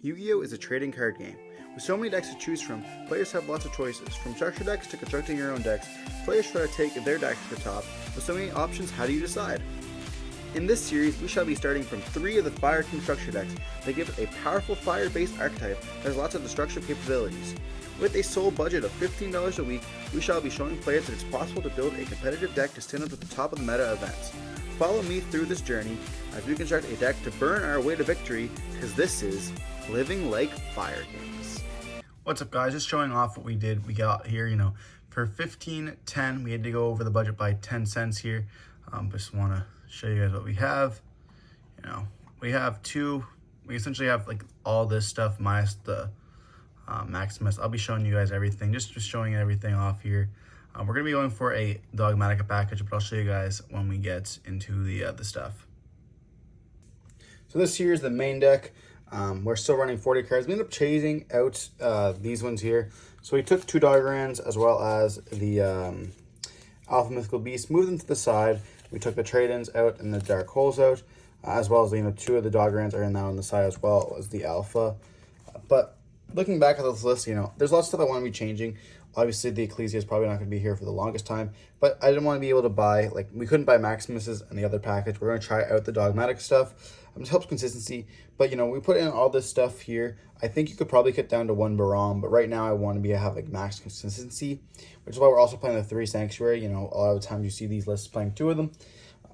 Yu-Gi-Oh! Is a trading card game. With so many decks to choose from, players have lots of choices. From structure decks to constructing your own decks, players try to take their deck to the top. With so many options, how do you decide? In this series, we shall be starting from 3 of the Fire King structure decks that give a powerful fire-based archetype that has lots of destructive capabilities. With a sole budget of $15 a week, we shall be showing players that it's possible to build a competitive deck to stand up at the top of the meta events. Follow me through this journey as we construct a deck to burn our way to victory, because this is Living Like Fire Kings. What's up, guys? Just showing off what we did. We got here, for $15.10, we had to go over the budget by 10 cents here. Just want to show you guys what we have. We essentially have like all this stuff minus the Maximus. I'll be showing you guys everything, just showing everything off here. We're going to be going for a Dogmatica package, but I'll show you guys when we get into the stuff. So this here is the main deck. We're still running 40 cards. We ended up chasing out these ones here. So we took 2 Doggerans as well as the Alpha Mythical Beast, moved them to the side. We took the trade-ins out and the Dark Holes out, as well as 2 of the Doggerans are in now on the side as well as the Alpha. But looking back at this list, there's lots of stuff I want to be changing. Obviously, the Ecclesia is probably not going to be here for the longest time, but I didn't want to be able to buy, we couldn't buy Maximuses and the other package. We're going to try out the Dogmatic stuff. It helps consistency, but we put in all this stuff here. I think you could probably cut down to 1 Baram, but right now I want to have max consistency, which is why we're also playing the 3 Sanctuary. A lot of the times you see these lists playing 2 of them.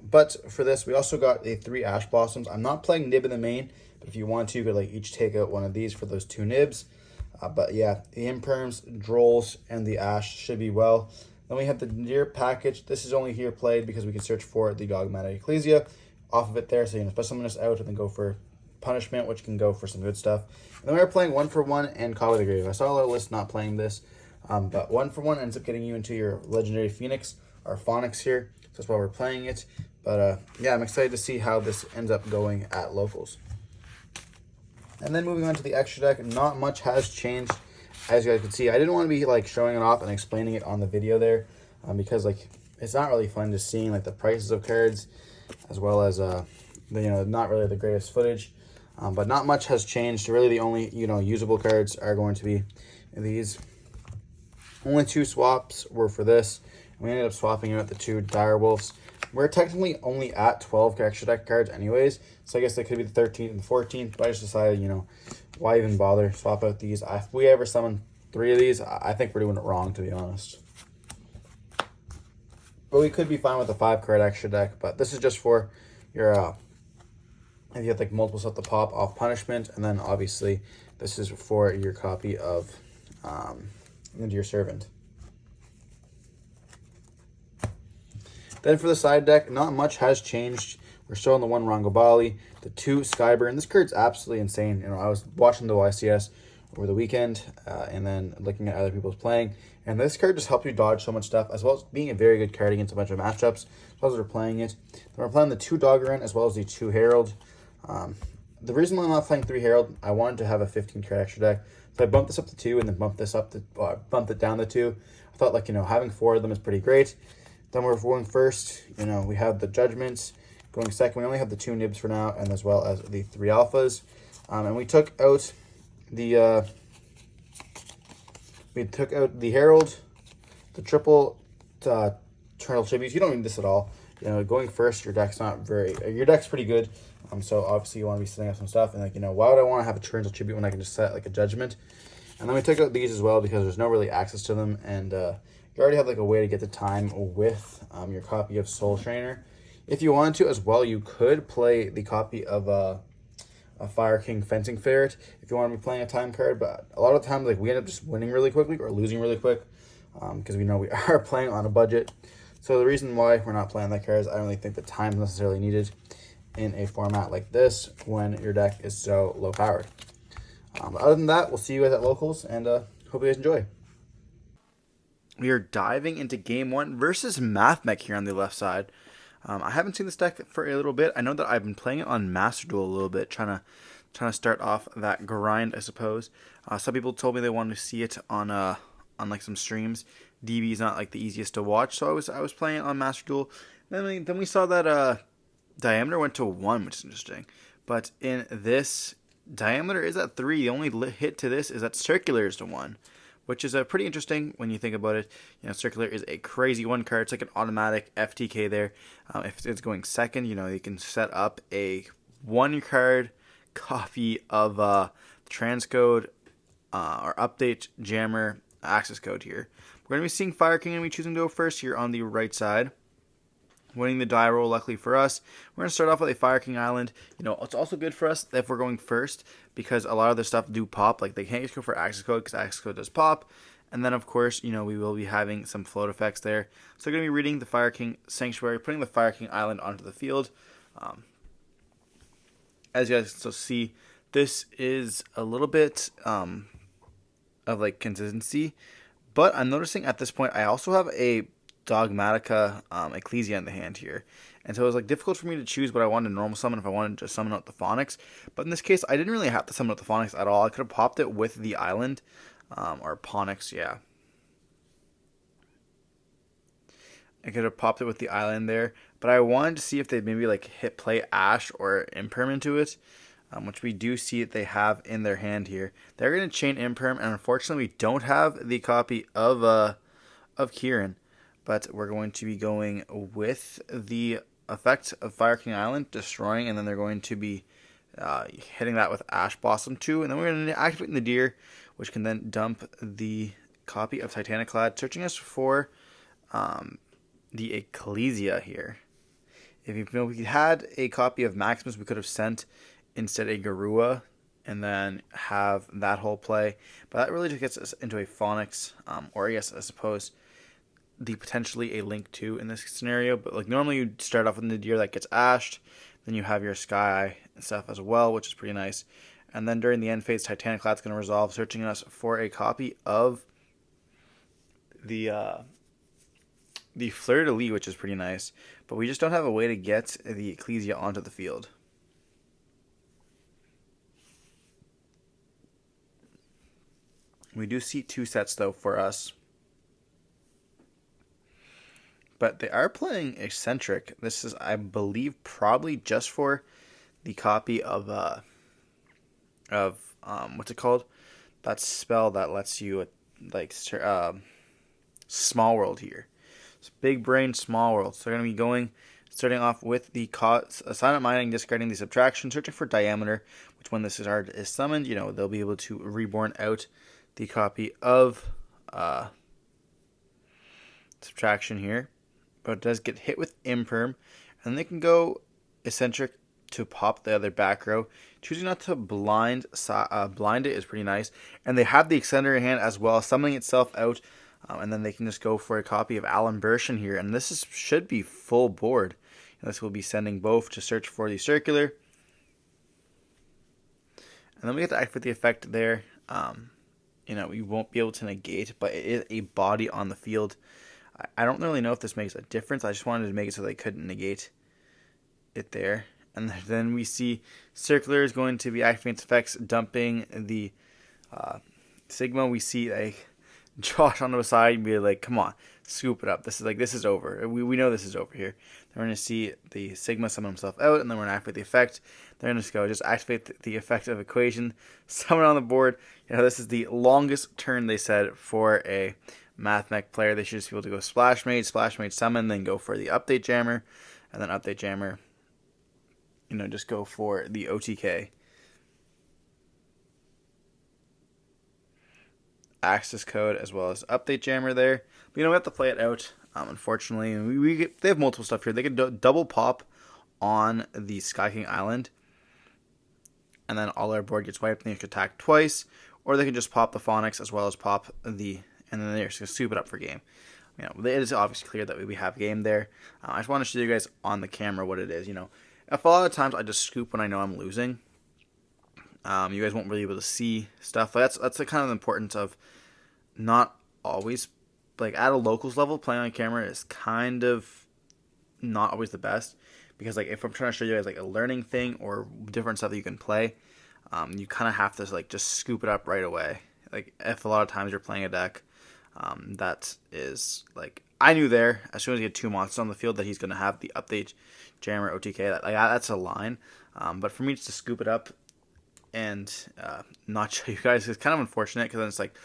But for this, we also got a 3 Ash Blossoms. I'm not playing Nib in the main, but if you want to, you could each take out one of these for those 2 Nibs. But yeah, the Imperms, Drolls, and the Ash should be well. Then we have the Deer package. This is only here played because we can search for the Dogmatic Ecclesia off of it there. So special summon this out and then go for Punishment, which can go for some good stuff. And then we were playing 1 for 1 and Call of the Grave. I saw a lot of lists not playing this, but 1 for 1 ends up getting you into your Legendary Phoenix or Phonix here. So that's why we're playing it. But yeah, I'm excited to see how this ends up going at locals. And then moving on to the extra deck, not much has changed, as you guys can see. I didn't want to be showing it off and explaining it on the video there, because it's not really fun just seeing the prices of cards, as well as not really the greatest footage. But not much has changed. Really, the only usable cards are going to be these. Only 2 swaps were for this. We ended up swapping out the 2 Direwolves. We're technically only at 12 extra deck cards anyways, so I guess they could be the 13th and the 14th, but I just decided, why even bother? Swap out these. If we ever summon 3 of these, I think we're doing it wrong, to be honest. But we could be fine with a 5-card extra deck, but this is just for your, if you have multiple stuff to pop off Punishment, and then obviously this is for your copy of Into Your Servant. Then for the side deck, not much has changed. We're still on the 1 Rangobali, the 2 Skyburn. This card's absolutely insane. I was watching the YCS over the weekend and then looking at other people's playing. And this card just helps you dodge so much stuff, as well as being a very good card against a bunch of matchups, as well as we're playing it. Then we're playing the 2 Doggeran as well as the 2 Herald. The reason why I'm not playing 3 Herald, I wanted to have a 15-card extra deck. So I bumped this up to 2 and then bumped it down to 2. I thought having 4 of them is pretty great. Then we're going first. We have the Judgments. Going second, we only have the 2 Nibs for now, and as well as the 3 Alphas. And we took out the Herald, the triple Eternal Tributes. You don't need this at all. Going first, your deck's pretty good. So obviously you want to be setting up some stuff, and why would I want to have a Eternal Tribute when I can just set a Judgment? And then we took out these as well because there's no really access to them, and you already have a way to get the time with your copy of Soul Trainer. If you wanted to as well, you could play the copy of a Fire King Fencing Ferret if you want to be playing a time card. But a lot of times, we end up just winning really quickly or losing really quick because we know we are playing on a budget. So the reason why we're not playing that card is I don't really think the time is necessarily needed in a format like this when your deck is so low powered. But other than that, we'll see you guys at locals, and hope you guys enjoy. We are diving into Game 1 versus Mathmech here on the left side. I haven't seen this deck for a little bit. I know that I've been playing it on Master Duel a little bit, trying to start off that grind, I suppose. Some people told me they wanted to see it on some streams. DB is not the easiest to watch, so I was playing it on Master Duel. Then we saw that diameter went to 1, which is interesting. But in this diameter is at 3. The only hit to this is that circular is to 1, which is pretty interesting when you think about it. Circular is a crazy 1 card. It's like an automatic FTK there. If it's going second, you can set up a 1 card copy of transcode or update jammer access code here. We're going to be seeing Fire King and we choosing to go first here on the right side. Winning the die roll, luckily for us. We're going to start off with a Fire King Island. It's also good for us if we're going first because a lot of their stuff do pop. Like, they can't just go for access code because access code does pop. And then, of course, we will be having some float effects there. So we're going to be reading the Fire King Sanctuary, putting the Fire King Island onto the field. As you guys can see, this is a little bit of, like, consistency. But I'm noticing at this point I also have a Dogmatica Ecclesia in the hand here. And so it was like difficult for me to choose what I wanted to normal summon if I wanted to summon out the Phonics. But in this case, I didn't really have to summon out the Phonics at all. I could have popped it with the island. Or Phonics, yeah. I could have popped it with the island there. But I wanted to see if they'd maybe like hit play Ash or Imperm into it. Which we do see that they have in their hand here. They're going to chain Imperm. And unfortunately, we don't have the copy of Kieran. But we're going to be going with the effect of Fire King Island, destroying, and then they're going to be hitting that with Ash Blossom 2. And then we're going to activate the Deer, which can then dump the copy of Titaniclad, searching us for the Ecclesia here. If we had a copy of Maximus, we could have sent instead a Garua, and then have that whole play. But that really just gets us into a Phonics, or I suppose the potentially a Link 2 in this scenario. But like normally you start off with the Deer that gets ashed, then you have your Sky and stuff as well, which is pretty nice. And then during the end phase, Titaniclad's going to resolve, searching us for a copy of the Fleur de Lis, which is pretty nice. But we just don't have a way to get the Ecclesia onto the field. We do see 2 sets though for us. But they are playing Eccentric. This is, I believe, probably just for the copy of what's it called? That spell that lets you like Small World here. It's Big Brain Small World. So they're going to be starting off with the Silent Mining, discarding the Subtraction, searching for Diameter, which when this is summoned, they'll be able to reborn out the copy of Subtraction here. But it does get hit with Imperm, and they can go Eccentric to pop the other back row. Choosing not to blind it is pretty nice, and they have the Extender in hand as well, summoning itself out, and then they can just go for a copy of Alan Bershin here, and this should be full board. And this will be sending both to search for the Circular, and then we get to activate the effect there. We won't be able to negate, but it is a body on the field. I don't really know if this makes a difference. I just wanted to make it so they couldn't negate it there. And then we see Circular is going to be activating its effects, dumping the Sigma. We see like Josh on the side and be like, come on, scoop it up. This is over. We know this is over here. Then we're going to see the Sigma summon himself out, and then we're going to activate the effect. They're going to go just activate the effect of Equation, summon on the board. This is the longest turn, they said, for a Mathmech player. They should just be able to go Splash Mage, summon, then go for the Update Jammer, and then Update Jammer, just go for the OTK. Access code as well as Update Jammer there. But, we have to play it out, unfortunately. They have multiple stuff here. They can double pop on the Sky King Island, and then all our board gets wiped and they can attack twice, or they can just pop the Phonics as well as pop and then they're just going to soup it up for game. It is obviously clear that we have game there. I just want to show you guys on the camera what it is. If a lot of times I just scoop when I know I'm losing, you guys won't really be able to see stuff. But that's the kind of importance of not always, like at a locals level, playing on camera is kind of not always the best. Because like if I'm trying to show you guys like a learning thing or different stuff that you can play, you kind of have to like just scoop it up right away. Like if a lot of times you're playing a deck, that is like I knew there as soon as he had 2 monsters on the field that he's going to have the Update Jammer OTK. That's a line. But for me just to scoop it up and not show you guys. It's kind of unfortunate because then it's like,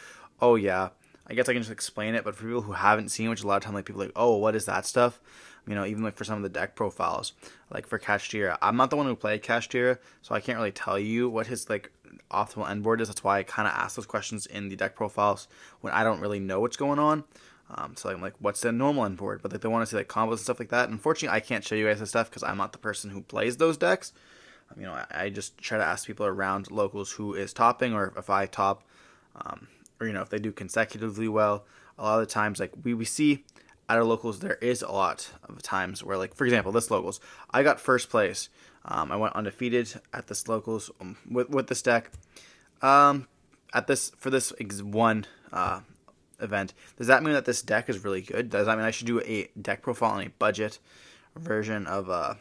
oh yeah, I guess I can just explain it. But for people who haven't seen, which a lot of time like people are like, oh, what is that stuff? You know, even like for some of the deck profiles, like for Kashtira, I'm not the one who played Kashtira, so I can't really tell you what his like optimal end board is. That's why I kind of ask those questions in the deck profiles when I don't really know what's going on. So I'm like, what's the normal end board? But like, they want to see like combos and stuff like that. Unfortunately, I can't show you guys this stuff because I'm not the person who plays those decks. You know, I just try to ask people around locals who is topping, or if I top, or you know, if they do consecutively well. A lot of the times, like we see at our locals, there is a lot of times where, like, for example, this locals, I got first place. I went undefeated at this locals with this deck. At this for this one event, does that mean that this deck is really good? Does that mean I should do a deck profile on a budget version of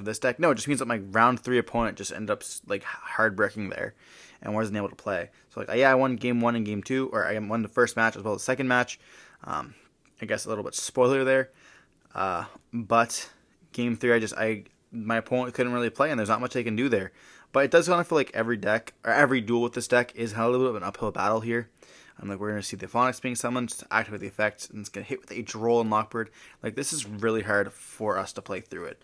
this deck? No, it just means that my round 3 opponent just ended up like hard breaking there and wasn't able to play. So like, yeah, I won game 1 and game 2, or I won the first match as well as the second match. I guess a little bit spoiler there, but game 3, my opponent couldn't really play, and there's not much they can do there. But it does kind of feel like every deck or every duel with this deck is a little bit of an uphill battle here. Like, we're going to see the Phonics being summoned to activate the effect, and it's going to hit with H roll and Lockbird. Like, this is really hard for us to play through it.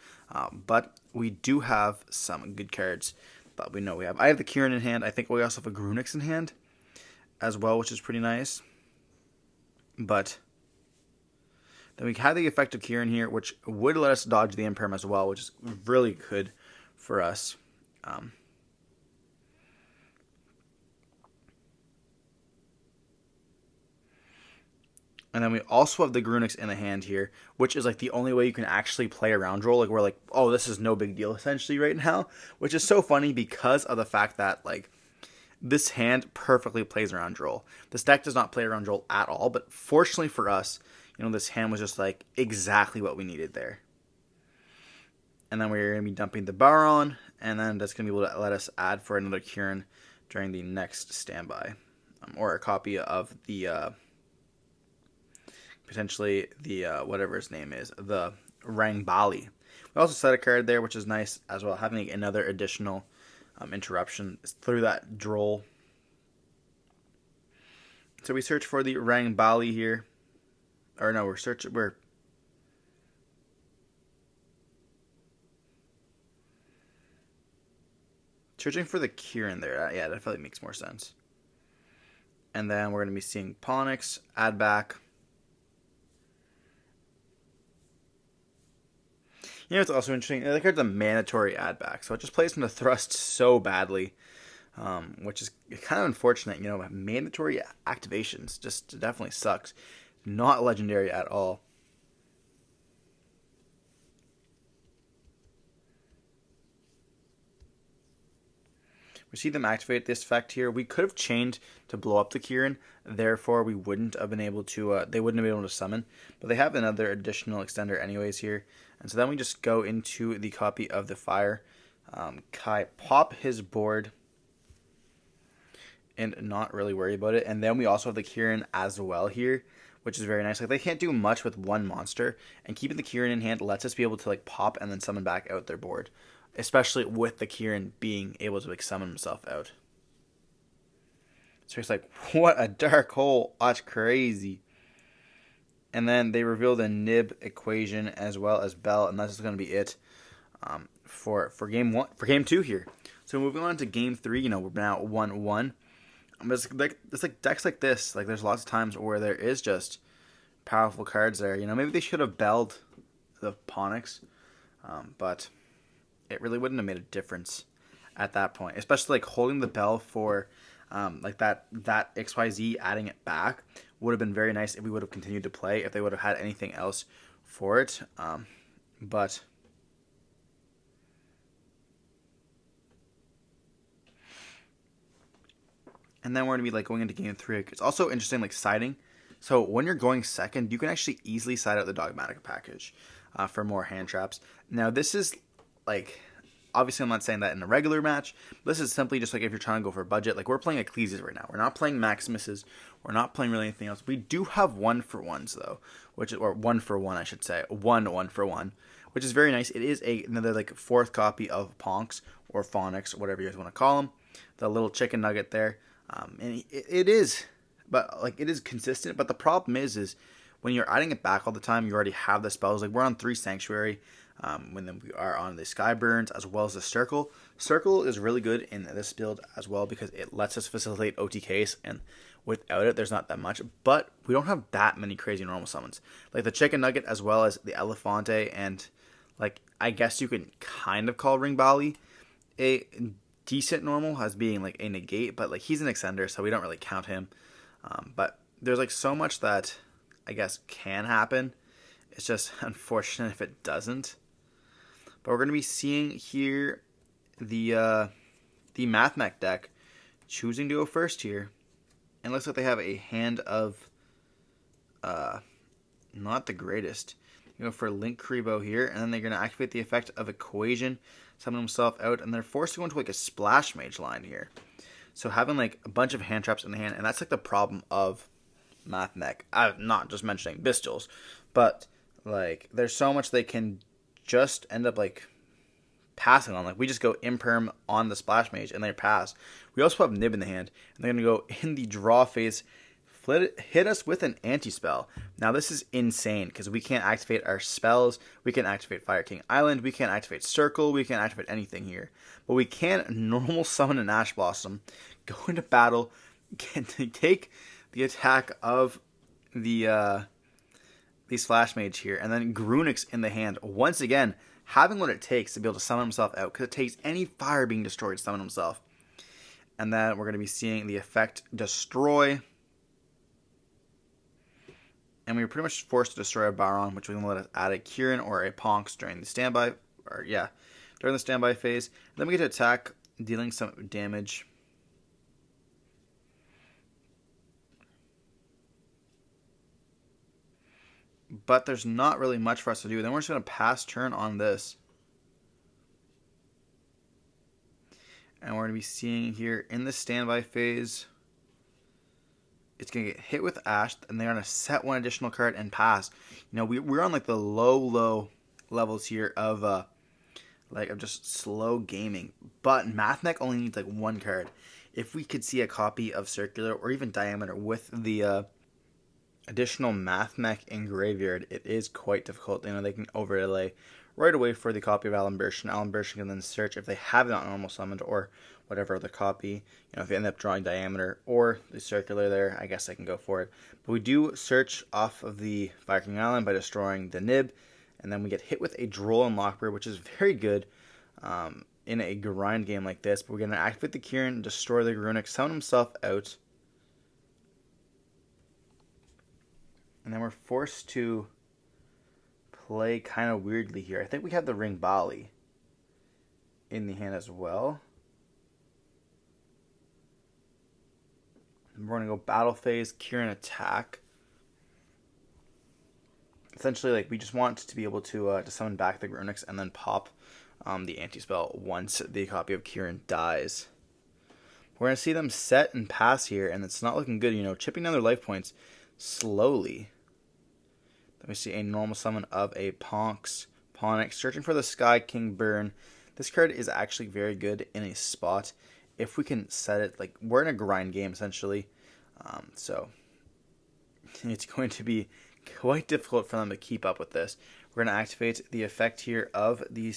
But we do have some good cards that we know we have. I have the Kieran in hand. I think we also have a Grunix in hand as well, which is pretty nice. But then we have the effect of Kieran here, which would let us dodge the Imperm as well, which is really good for us. And then we also have the Grunix in the hand here, which is like the only way you can actually play a round roll. Like, we're like, oh, this is no big deal essentially right now, which is so funny because of the fact that like this hand perfectly plays a round roll. This deck does not play a round roll at all, but fortunately for us, you know, this hand was just like exactly what we needed there. And then we're going to be dumping the Baron, and then that's going to be able to let us add for another Kieran during the next standby, or a copy of the potentially the whatever his name is, the Rangbali. We also set a card there, which is nice as well, having another additional interruption through that droll. So we search for the Rangbali here, or no, we're searching for the Kieran there. Yeah, that probably makes more sense. And then we're going to be seeing Phonics, add back. You know, it's also interesting. The card's a mandatory add back, so it just plays from the thrust so badly, which is kind of unfortunate. You know, mandatory activations just definitely sucks. Not legendary at all. We see them activate this effect here. We could have chained to blow up the Kieran, therefore we wouldn't have been able to, they wouldn't have been able to summon, but they have another additional extender anyways here. And so then we just go into the copy of the Fire. Kai pop his board and not really worry about it. And then we also have the Kieran as well here, which is very nice. Like, they can't do much with one monster, and keeping the Kieran in hand lets us be able to like pop and then summon back out their board, especially with the Kieran being able to like summon himself out. So it's like, what a dark hole. That's crazy. And then they reveal the Nib equation as well as Bell, and that's going to be it for game 2 here. So moving on to game 3, you know, we're now 1-1. It's like decks like this. Like, there's lots of times where there is just powerful cards there. You know, maybe they should have belled the Phonics, but it really wouldn't have made a difference at that point. Especially like holding the bell for like that XYZ, adding it back would have been very nice if we would have continued to play, if they would have had anything else for it. But and then we're going to be like going into game 3. It's also interesting, like siding. So when you're going second, you can actually easily side out the Dogmatic package for more hand traps. Now this is like, obviously I'm not saying that in a regular match. This is simply just like if you're trying to go for a budget. Like, we're playing Ecclesias right now. We're not playing Maximuses. We're not playing really anything else. We do have 1-for-1s though, or 1-for-1 I should say. 1-for-1, which is very nice. It is another like 4th copy of Ponks or Phonics, whatever you guys want to call them. the little chicken nugget there. And it is, but like it is consistent. But the problem is when you're adding it back all the time, you already have the spells. Like we're on 3 Sanctuary, when then we are on the Skyburns as well as the Circle. Circle is really good in this build as well because it lets us facilitate OTKs, and without it, there's not that much. But we don't have that many crazy normal summons. Like the Chicken Nugget as well as the Elefante, and like I guess you can kind of call Ring Bali a decent normal as being like a negate, but like he's an extender, so we don't really count him. But there's like so much that I guess can happen. It's just unfortunate if it doesn't. But we're going to be seeing here the Mathmech deck choosing to go first here. And it looks like they have a hand of not the greatest. You go for Link Kribo here, and then they're going to activate the effect of Equation, summon himself out, and they're forced to go into like a Splash Mage line here. So having like a bunch of hand traps in the hand, and that's like the problem of Mathmech. I'm not just mentioning Bistils, but like there's so much they can just end up like passing on. Like we just go Imperm on the Splash Mage and they pass. We also have Nib in the hand, and they're going to go in the draw phase, hit us with an anti-spell. Now this is insane because we can't activate our spells. We can't activate Fire King Island. We can't activate Circle. We can't activate anything here. But we can normal summon an Ash Blossom, go into battle, take the attack of the Splash Mage here, and then Grunix in the hand. Once again, having what it takes to be able to summon himself out, because it takes any fire being destroyed to summon himself. And then we're going to be seeing the effect Destroy. And we were pretty much forced to destroy a Baron, which was going to let us add a Kieran or a Ponks during the standby, during the standby phase. And then we get to attack, dealing some damage. But there's not really much for us to do. Then we're just going to pass turn on this. And we're going to be seeing here in the standby phase, it's going to get hit with Ash, and they're going to set one additional card and pass. You know, we're on like the low levels here of just slow gaming. But Mathmech only needs like one card. If we could see a copy of Circular or even Diameter with the additional Mathmech in Graveyard, it is quite difficult. You know, they can overlay right away for the copy of Alambertian. Alambertian can then search if they have not normal summoned or whatever other copy. You know, if they end up drawing Diameter or the Circular there, I guess I can go for it. But we do search off of the Fire King Island by destroying the Nib, and then we get hit with a Droll and Lockbird, which is very good in a grind game like this. But we're going to activate the Kieran, destroy the Grunix, summon himself out, and then we're forced to play kind of weirdly here. I think we have the Ring Bali in the hand as well. We're going to go battle phase, Kieran attack. Essentially, like we just want to be able to summon back the Grunix and then pop the anti-spell once the copy of Kieran dies. We're going to see them set and pass here, and it's not looking good. You know, chipping down their life points slowly. Then we see a normal summon of a Ponks, searching for the Sky King Burn. This card is actually very good in a spot. If we can set it, like we're in a grind game essentially, so it's going to be quite difficult for them to keep up with this. We're going to activate the effect here of the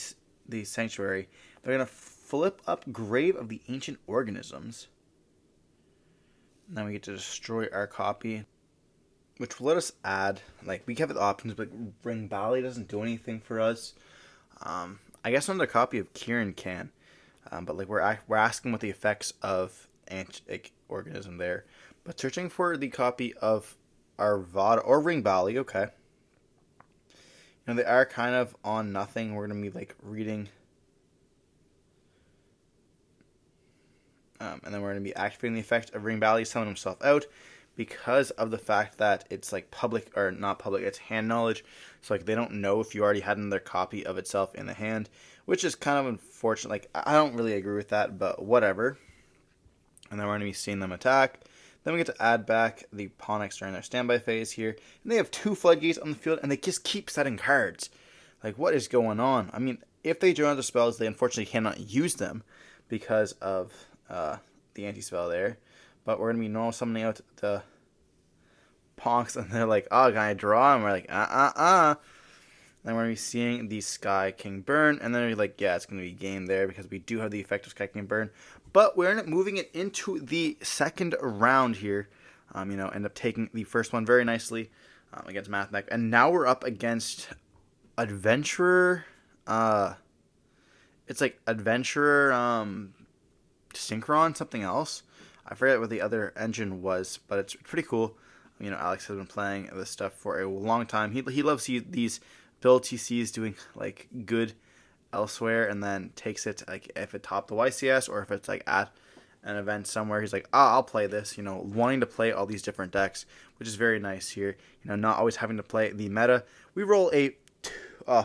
Sanctuary. They're going to flip up Grave of the Ancient Organisms. And then we get to destroy our copy, which will let us add, like we have the options, but Ring Bali doesn't do anything for us. I guess another copy of Kieran can. But like we're asking what the effects of organism there. But searching for the copy of Arvada or Ring Bali, okay. You know, they are kind of on nothing. We're gonna be like reading. And then we're gonna be activating the effect of Ring Bali, summon himself out, because of the fact that it's like public or not public, it's hand knowledge. So like they don't know if you already had another copy of itself in the hand, which is kind of unfortunate. Like I don't really agree with that, but whatever. And then we're going to be seeing them attack. Then we get to add back the Ponix during their standby phase here. And they have 2 floodgates on the field, and they just keep setting cards. Like, what is going on? I mean, if they draw the spells, they unfortunately cannot use them because of the anti-spell there. But we're going to be normal summoning out the Ponks, and they're like, oh, can I draw? And we're like, Then we're going to be seeing the Sky King Burn, and then we're like, yeah, it's going to be game there because we do have the effect of Sky King Burn. But we're moving it into the second round here. End up taking the first one very nicely against Mathmech. And now we're up against Adventurer. It's like Adventurer Synchron, something else. I forget what the other engine was, but it's pretty cool. Alex has been playing this stuff for a long time. He loves these builds he sees doing like good elsewhere, and then takes it like if it topped the YCS or if it's like at an event somewhere. He's like, I'll play this. Wanting to play all these different decks, which is very nice here. Not always having to play the meta. We roll a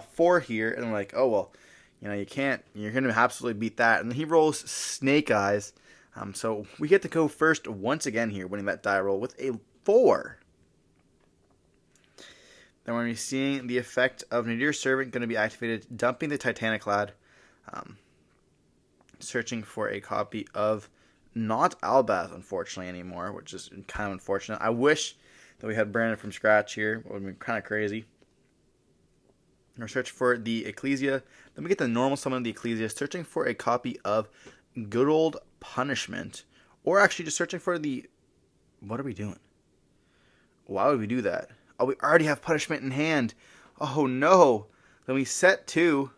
4 here, and I'm like, oh well, you can't. You're gonna absolutely beat that. And he rolls Snake Eyes. So we get to go first once again here, winning that die roll with a 4. Then we're going to be seeing the effect of Nadir Servant going to be activated, dumping the Titaniclad, searching for a copy of not Albath, unfortunately, anymore, which is kind of unfortunate. I wish that we had Brandon from scratch here. It would be kind of crazy. We're searching for the Ecclesia. Then we get the normal summon of the Ecclesia, searching for a copy of Good Old Punishment, or actually just searching for the... What are we doing? Why would we do that? Oh, we already have Punishment in hand. Oh no. Then we set 2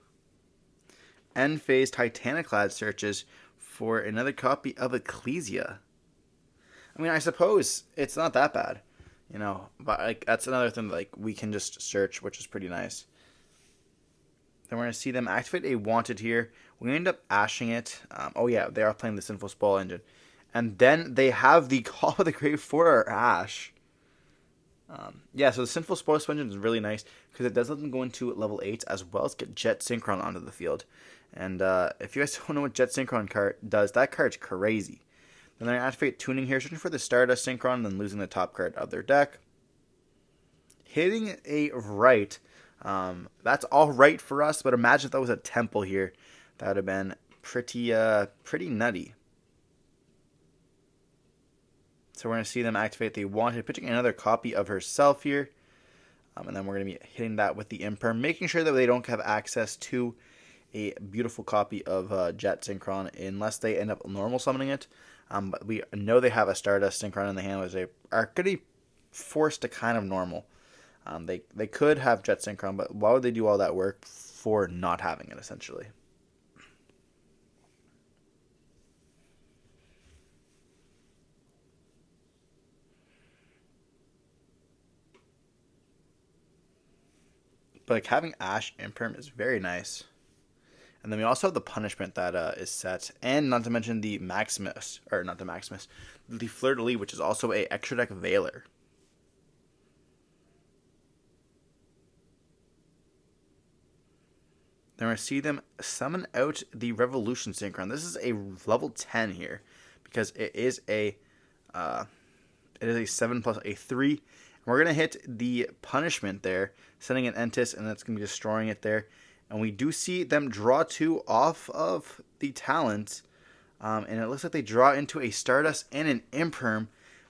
end phase Titaniclad searches for another copy of Ecclesia. I suppose it's not that bad, but like that's another thing that, like, we can just search, which is pretty nice. Then we're going to see them activate a Wanted here. We end up ashing it. Oh yeah, they are playing the Sinful Spoil engine. And then they have the Call of the Grave for our Ash. So the Sinful Spoil engine is really nice because it does let them go into level 8 as well as get Jet Synchron onto the field. And if you guys don't know what Jet Synchron card does, that card's crazy. Then they activate Tuning here, searching for the Stardust Synchron, and then losing the top card of their deck. Hitting a right. That's all right for us, but imagine if that was a Temple here. That would have been pretty nutty. So we're going to see them activate the Wanted, pitching another copy of herself here. And then we're going to be hitting that with the Imperm, making sure that they don't have access to a beautiful copy of Jet Synchron unless they end up normal summoning it. But we know they have a Stardust Synchron in the hand, which they are going to be forced to kind of normal. They could have Jet Synchron, but why would they do all that work for not having it, essentially? But like having Ash Imperm is very nice. And then we also have the Punishment that is set, and not to mention the Maximus, or not the Maximus, the Fleur de Lis, which is also a extra deck Veiler. Then we see them summon out the Revolution Synchron. This is a level 10 here because it is a 7 plus a 3. And we're going to hit the Punishment there, sending an Entis, and that's going to be destroying it there. And we do see them draw 2 off of the talent. And it looks like they draw into a Stardust and an Imperm.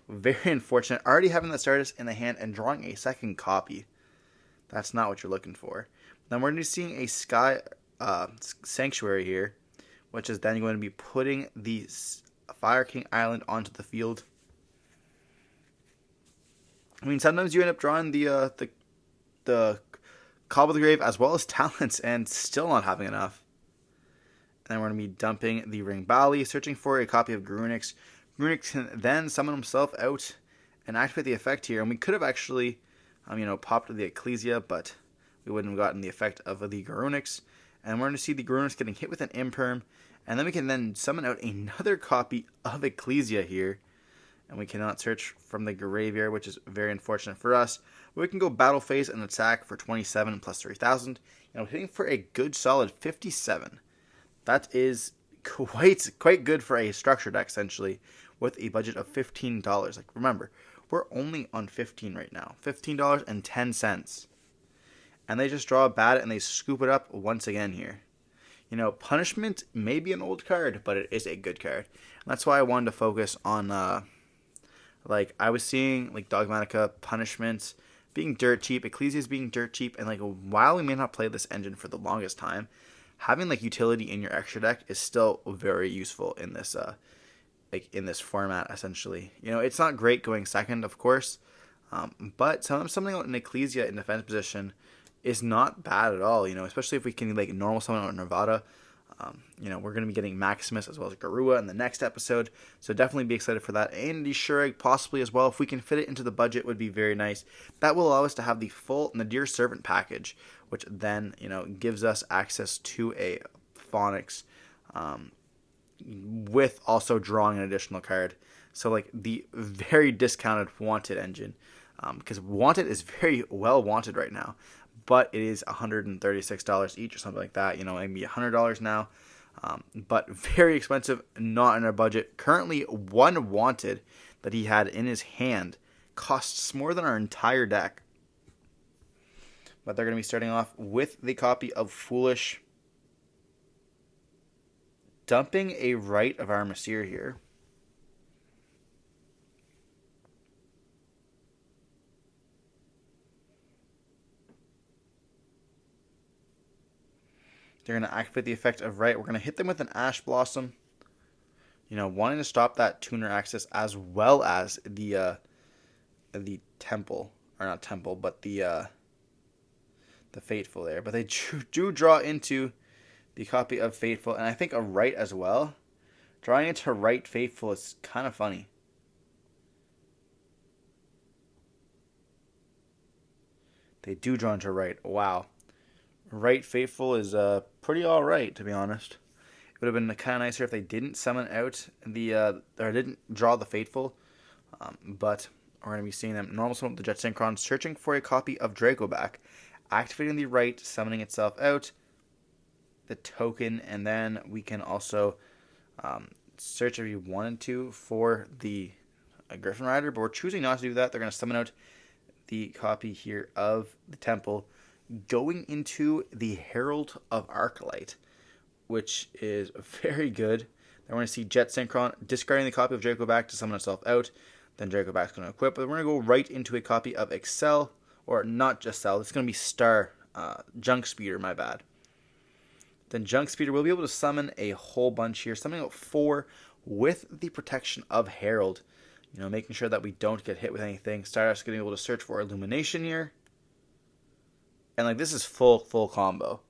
Very unfortunate. Already having the Stardust in the hand and drawing a second copy. That's not what you're looking for. Then we're going to be seeing a Sky Sanctuary here, which is then going to be putting the Fire King Island onto the field. Sometimes you end up drawing the Call of the Grave as well as talents and still not having enough. And then we're going to be dumping the Ring Bali, searching for a copy of Grunix. Grunix can then summon himself out and activate the effect here. And we could have actually, popped the Ecclesia, but we wouldn't have gotten the effect of the Grunix. And we're going to see the Grunix getting hit with an Imperm. And then we can then summon out another copy of Ecclesia here. And we cannot search from the graveyard, which is very unfortunate for us. But we can go battle phase and attack for 27 plus 3,000. Hitting for a good solid 57. That is quite good for a structure deck, essentially, with a budget of $15. Like, remember, we're only on 15 right now. $15.10. And they just draw a bat and they scoop it up once again here. You know, Punishment may be an old card, but it is a good card. And that's why I wanted to focus on, like, I was seeing, like, Dogmatica, Punishment being dirt cheap, Ecclesias being dirt cheap, and, like, while we may not play this engine for the longest time, having, like, utility in your extra deck is still very useful in this, like, in this format, essentially. You know, it's not great going second, of course, but something like an Ecclesia in defense position is not bad at all, you know, especially if we can, like, normal summon out Nevada. You know, we're going to be getting Maximus as well as Garua in the next episode, so definitely be excited for that. And the Shureg possibly as well. If we can fit it into the budget, would be very nice. That will allow us to have the full Nadir Servant package, which then, you know, gives us access to a Phonics, with also drawing an additional card. So, like, the very discounted Wanted engine, because Wanted is very well wanted right now, but it is $136 each or something like that. You know, maybe $100 now, but very expensive, not in our budget. Currently, one Wanted that he had in his hand costs more than our entire deck. But they're going to be starting off with the copy of Foolish, dumping a Rite of Armistier here. They're going to activate the effect of Rite. We're going to hit them with an Ash Blossom. You know, wanting to stop that tuner access as well as the Temple, or not Temple, but the Fateful there. But they do draw into the copy of Fateful, and I think a Rite as well. Drawing into Rite Fateful is kind of funny. They do draw into Rite. Wow. Rite Fateful is pretty alright, to be honest. It would have been kind of nicer if they didn't summon out the, or didn't draw the Fateful, but we're going to be seeing them normal summon the Jet Synchron, searching for a copy of Dracoback, activating the Rite, summoning itself out, the token, and then we can also search if you wanted to for the Griffin Rider, but we're choosing not to do that. They're going to summon out the copy here of the Temple, going into the Herald of Arclight, which is very good. Then we're going to see Jet Synchron discarding the copy of Dracoback to summon itself out. Then Dracoback's going to equip, but we're going to go right into a copy of Excel, or not just Cell. It's going to be Star, Junk Speeder, my bad. Then Junk Speeder will be able to summon a whole bunch here, summoning out 4 with the protection of Herald. You know, making sure that we don't get hit with anything. Stardust going to be able to search for Illumination here. And, like, this is full combo.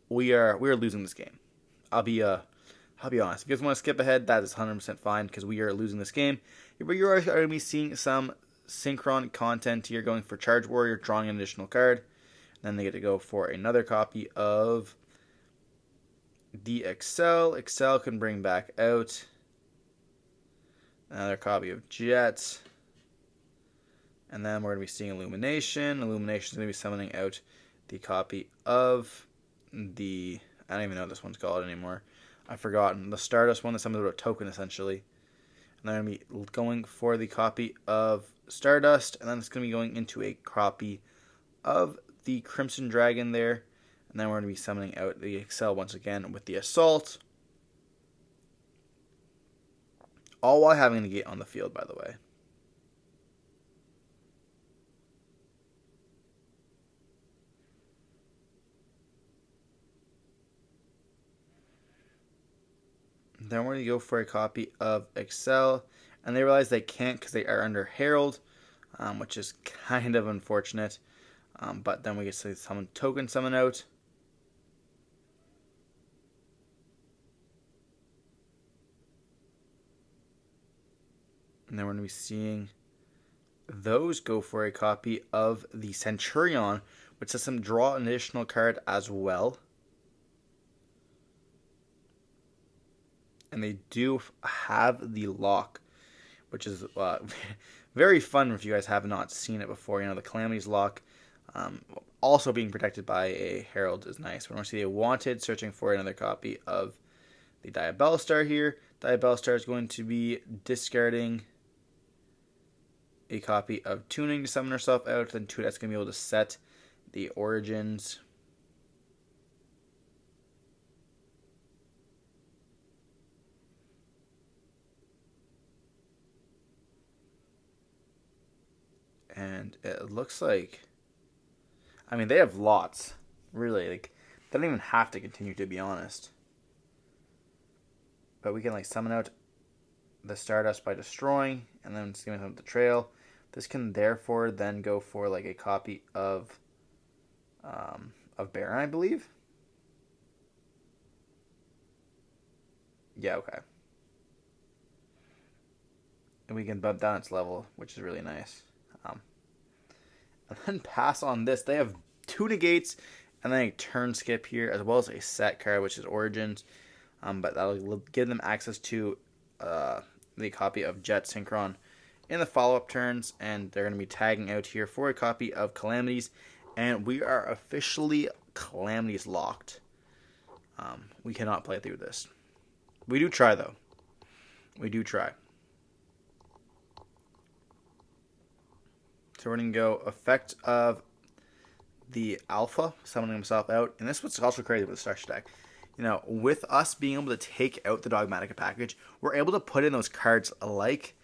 We are losing this game. I'll be honest. If you guys want to skip ahead, that is 100% fine, because we are losing this game. But you're going to be seeing some Synchron content here, going for Charge Warrior, drawing an additional card. And then they get to go for another copy of the Excel. Excel can bring back out another copy of Jet. And then we're going to be seeing Illumination. Illumination is going to be summoning out the copy of the, I don't even know what this one's called anymore. I've forgotten. The Stardust one, that's something about a token, essentially. And they're going to be going for the copy of Stardust, and then it's going to be going into a copy of the Crimson Dragon there. And then we're going to be summoning out the Excel once again with the Assault. All while having the gate on the field, by the way. Then we're going to go for a copy of Excel. And they realize they can't because they are under Herald, which is kind of unfortunate. But then we get to summon token summon out. And then we're going to be seeing those go for a copy of the Centurion, which lets them draw an additional card as well. And they do have the lock, which is very fun if you guys have not seen it before. You know, the Calamity's lock, also being protected by a Herald is nice. We're going to see a Wanted searching for another copy of the Diabellstar here. Diabellstar is going to be discarding a copy of Tuning to summon herself out. Then Tudet's going to be able to set the Origins. And it looks like, I mean, they have lots. Really, like, they don't even have to continue, to be honest. But we can, like, summon out the Stardust by destroying, and then summon out the Trail. This can therefore then go for, like, a copy of Baron, I believe. Yeah, okay. And we can bump down its level, which is really nice. And then pass on this. They have 2 negates and then a turn skip here, as well as a set card, which is Origins. But that'll give them access to the copy of Jet Synchron in the follow-up turns, and they're going to be tagging out here for a copy of Calamities, and we are officially Calamities locked. We cannot play through this. We do try, though. We do try. So we're going to go effect of the Alpha, summoning himself out. And this was also crazy with the structure deck. You know, with us being able to take out the Dogmatica package, we're able to put in those cards like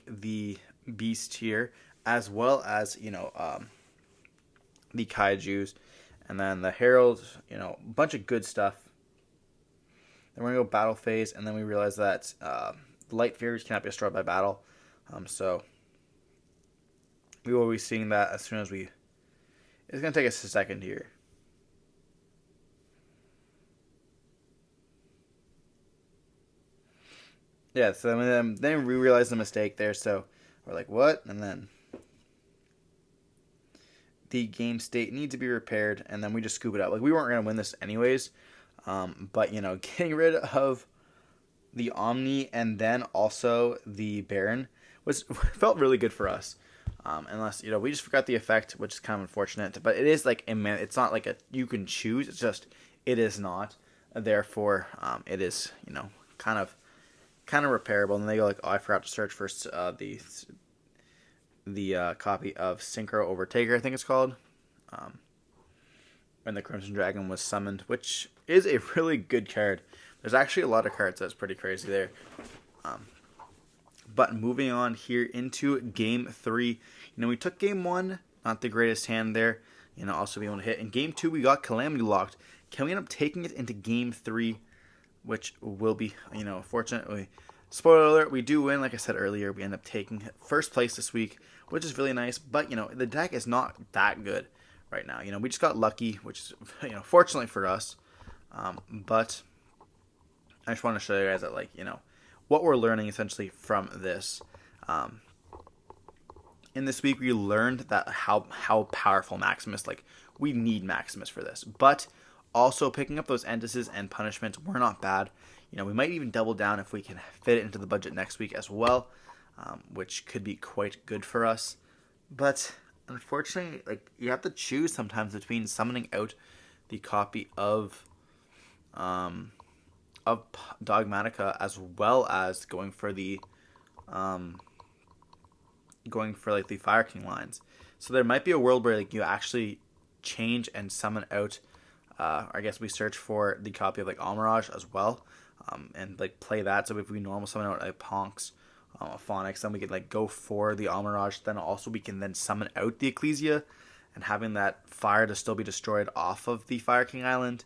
the Beast here, as well as, you know, the Kaijus, and then the Herald, you know, a bunch of good stuff. Then we're going to go battle phase, and then we realize that Light Furies cannot be destroyed by battle. So we will be seeing that as soon as we... It's going to take us a second here. Yeah, so then we realized the mistake there, so we're like, what? And then the game state needs to be repaired, and then we just scoop it out. Like, we weren't going to win this anyways, but, you know, getting rid of the Omni and then also the Baron felt really good for us. Unless, you know, we just forgot the effect, which is kind of unfortunate. But it is like, it's not like you can choose. It's just, it is not. Therefore, it is, you know, kind of repairable. And they go like, oh, I forgot to search for the copy of Synchro Overtaker, I think it's called. When the Crimson Dragon was summoned, which is a really good card. There's actually a lot of cards that's pretty crazy there. But moving on here into Game 3. You know, we took Game 1, not the greatest hand there. You know, also be able to hit. In Game 2, we got Calamity locked. Can we end up taking it into Game 3? Which will be, you know, fortunately, spoiler alert, we do win. Like I said earlier, we end up taking first place this week, which is really nice. But, you know, the deck is not that good right now. You know, we just got lucky, which is, you know, fortunately for us. But I just want to show you guys that, like, you know, what we're learning essentially from this. In this week, we learned that how powerful Maximus, like, we need Maximus for this. But also picking up those entices and punishments were not bad. You know, we might even double down if we can fit it into the budget next week as well, which could be quite good for us. But unfortunately, like, you have to choose sometimes between summoning out the copy of Dogmatica, as well as going for like the Fire King lines. So there might be a world where, like, you actually change and summon out. I guess we search for the copy of, like, Almirage as well, and, like, play that. So if we normal summon out a Ponx, a Phonix, then we could, like, go for the Almirage. Then also we can then summon out the Ecclesia, and having that fire to still be destroyed off of the Fire King Island.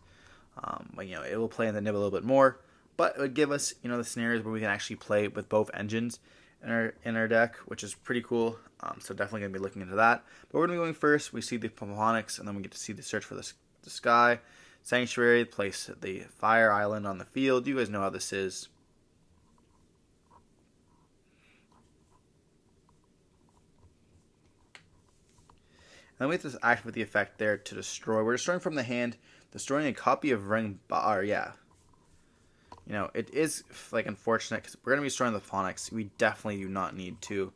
But, you know, it will play in the nib a little bit more, but it would give us, you know, the scenarios where we can actually play with both engines in our deck, which is pretty cool. So definitely going to be looking into that. But we're going to be going first. We see the Phonix, and then we get to see the search for the sky. Sanctuary, place the Fire Island on the field. You guys know how this is. And then we have to activate the effect there to destroy. We're destroying from the hand, destroying a copy of Ring Bar. Yeah. You know, it is, like, unfortunate because we're going to be destroying the Phonix. We definitely do not need to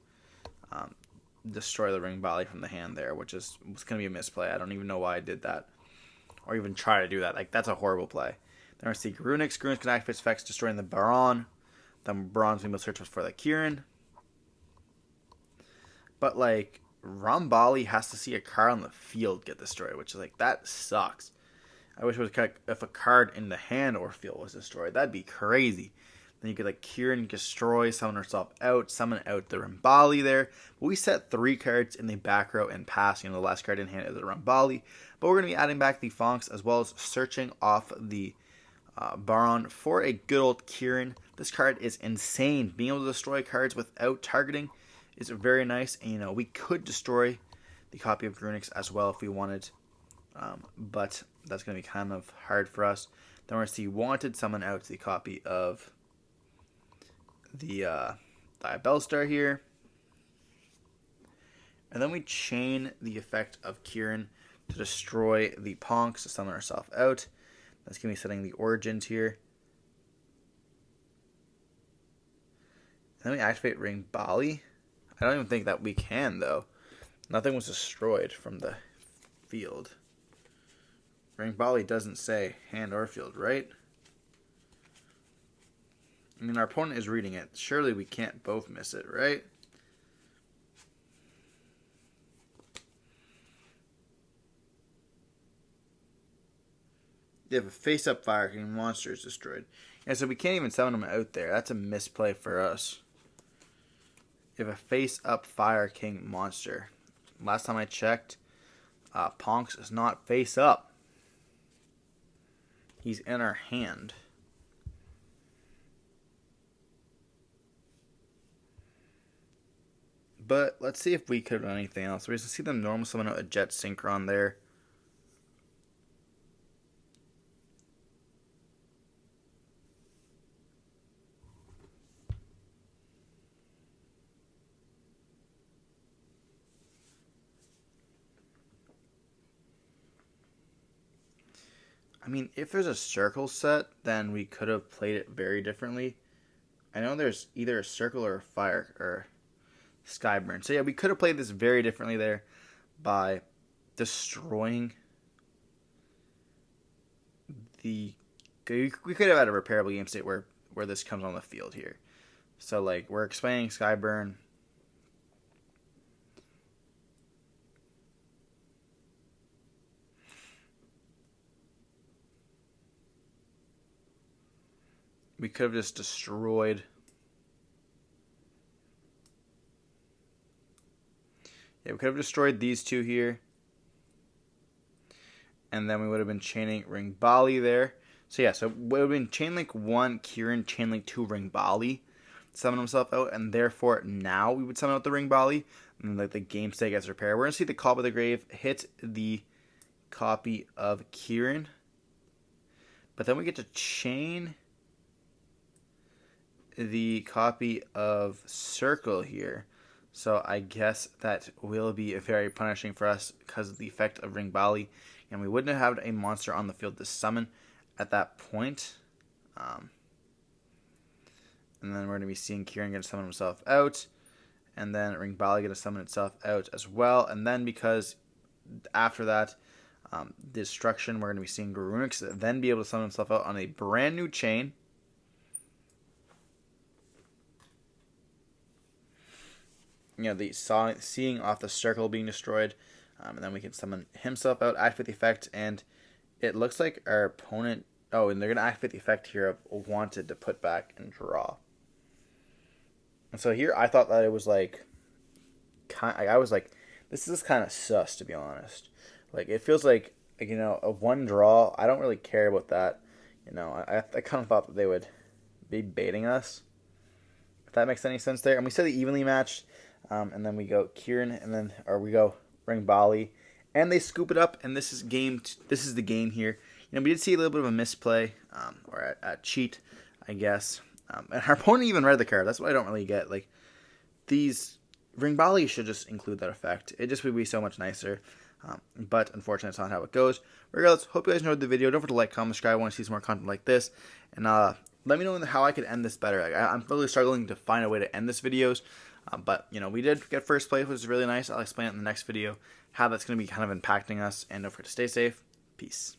destroy the Ring Bali from the hand there, which was going to be a misplay. I don't even know why I did that, or even try to do that. Like, that's a horrible play. Then we see Garunix. Garunix can activate its effects, destroying the Baron. Then Baron's going to search for the Kieran. But, like, Rambali has to see a card on the field get destroyed, which is, like, that sucks. I wish it was if a card in the hand or field was destroyed. That'd be crazy. Then you could like Kieran destroy, summon herself out, summon out the Rimbali there. But we set 3 cards in the back row and pass. The last card in hand is the Rimbali. But we're going to be adding back the Fonks as well as searching off the Baron for a good old Kieran. This card is insane. Being able to destroy cards without targeting is very nice. And we could destroy the copy of Grunix as well if we wanted. But that's going to be kind of hard for us. Then we're going to see wanted, summon out the copy of the Bellstar here. And then we chain the effect of Kieran to destroy the Ponks to summon ourselves out. That's going to be setting the origins here. Then we activate Ring Bali. I don't even think that we can, though. Nothing was destroyed from the field. Ring Bali doesn't say hand or field, right? I mean, our opponent is reading it. Surely we can't both miss it, right? If a face-up Fire King monster is destroyed. Yeah, so we can't even summon him out there. That's a misplay for us. If a face-up Fire King monster. Last time I checked, Ponks is not face-up. He's in our hand. But let's see if we could have done anything else. We just see them normal summon out a Jet Synchron there. I mean, if there's a circle set, then we could have played it very differently. I know there's either a circle or a fire or Skyburn. So yeah, we could have played this very differently there by destroying the... We could have had a repairable game state where this comes on the field here. So like, we're expanding Skyburn. We could have just destroyed. Yeah, we could have destroyed these two here. And then we would have been chaining Ring Bali there. So yeah, so it would have been chain link 1, Kieran, chain link 2, Ring Bali. Summon himself out, and therefore now we would summon out the Ring Bali. And like the game state gets repaired. We're going to see the Call by the Grave hit the copy of Kieran. But then we get to chain the copy of Circle here. So I guess that will be very punishing for us because of the effect of Ring Bali. And we wouldn't have had a monster on the field to summon at that point. And then we're going to be seeing Kieran going to summon himself out. And then Ring Bali going to summon itself out as well. And then because after that, destruction, we're going to be seeing Garunix then be able to summon himself out on a brand new chain. The seeing off the circle being destroyed, and then we can summon himself out, activate the effect, and it looks like our opponent... Oh, and they're going to activate the effect here of wanted to put back and draw. And so here I thought that it was like... I was like, this is kind of sus, to be honest. Like, it feels like, a one draw. I don't really care about that. I kind of thought that they would be baiting us. If that makes any sense there. And we said the evenly matched... and then we go Kieran, we go Ring Bali, and they scoop it up, and this is the game here. We did see a little bit of a misplay, or a cheat, I guess. And our opponent even read the card. That's what I don't really get. Like, these Ring Bali should just include that effect. It just would be so much nicer. But unfortunately, it's not how it goes. Regardless, hope you guys enjoyed the video. Don't forget to like, comment, subscribe. I want to see some more content like this, and let me know how I could end this better. I'm really struggling to find a way to end this videos. But, we did get first place, which is really nice. I'll explain it in the next video, how that's going to be kind of impacting us. And don't forget to stay safe. Peace.